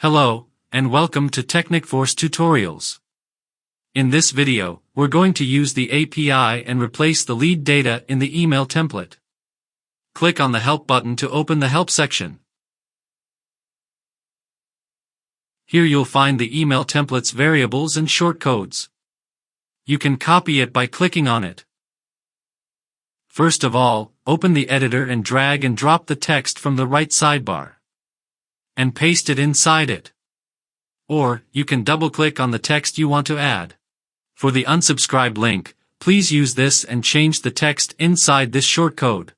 Hello, and welcome to Technicforce Tutorials. In this video, we're going to use the API and replace the lead data in the email template. Click on the Help button to open the Help section. Here you'll find the email template's variables and shortcodes. You can copy it by clicking on it. First of all, open the editor and drag and drop the text from the right sidebar. And paste it inside it. Or, you can double-click on the text you want to add. For the unsubscribe link, please use this and change the text inside this shortcode.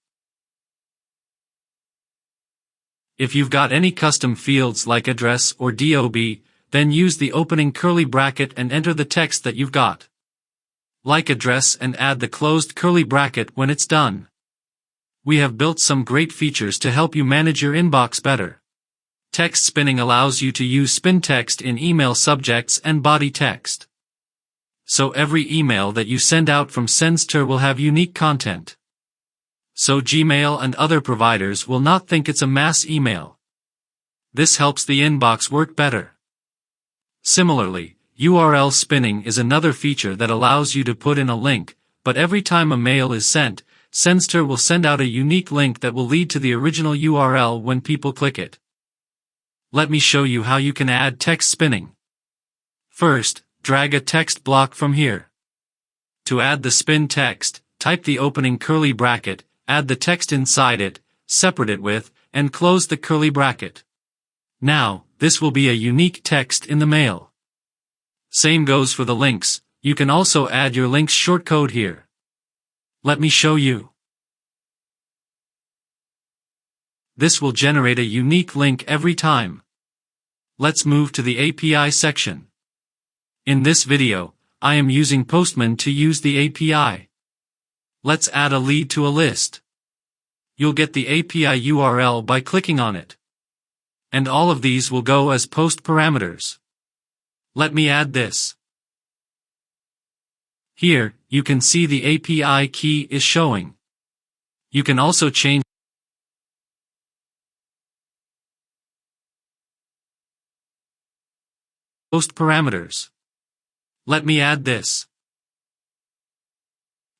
If you've got any custom fields like address or DOB, then use the opening curly bracket and enter the text that you've got. Like address and add the closed curly bracket when it's done. We have built some great features to help you manage your inbox better. Text spinning allows you to use spin text in email subjects and body text. So every email that you send out from Sendster will have unique content. So Gmail and other providers will not think it's a mass email. This helps the inbox work better. Similarly, URL spinning is another feature that allows you to put in a link, but every time a mail is sent, Sendster will send out a unique link that will lead to the original URL when people click it. Let me show you how you can add text spinning. First, drag a text block from here. To add the spin text, type the opening curly bracket, add the text inside it, separate it with, and close the curly bracket. Now, this will be a unique text in the mail. Same goes for the links. You can also add your link's shortcode here. Let me show you. This will generate a unique link every time. Let's move to the API section. In this video, I am using Postman to use the API. Let's add a lead to a list. You'll get the API URL by clicking on it. And all of these will go as post parameters. Let me add this. Here, you can see the API key is showing. You can also change post parameters. Let me add this.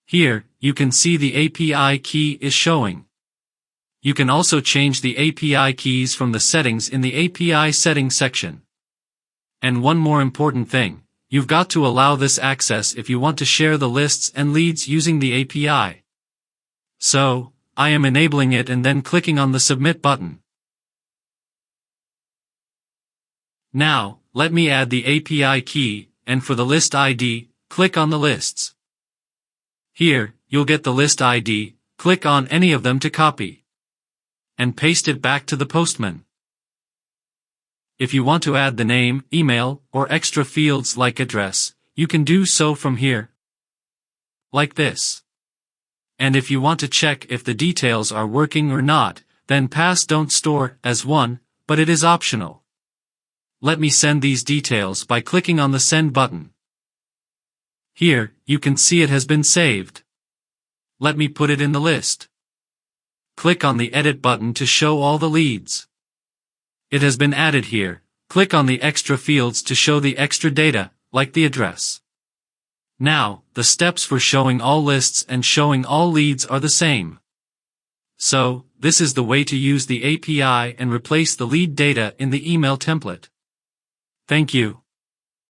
Here, you can see the API key is showing. You can also change the API keys from the settings in the API settings section. And one more important thing, you've got to allow this access if you want to share the lists and leads using the API. So, I am enabling it and then clicking on the Submit button. Now, let me add the API key, and for the list ID, click on the lists. Here, you'll get the list ID, click on any of them to copy. And paste it back to the Postman. If you want to add the name, email, or extra fields like address, you can do so from here. Like this. And if you want to check if the details are working or not, then pass don't store as one, but it is optional. Let me send these details by clicking on the Send button. Here, you can see it has been saved. Let me put it in the list. Click on the Edit button to show all the leads. It has been added here. Click on the extra fields to show the extra data, like the address. Now, the steps for showing all lists and showing all leads are the same. So, this is the way to use the API and replace the lead data in the email template. Thank you.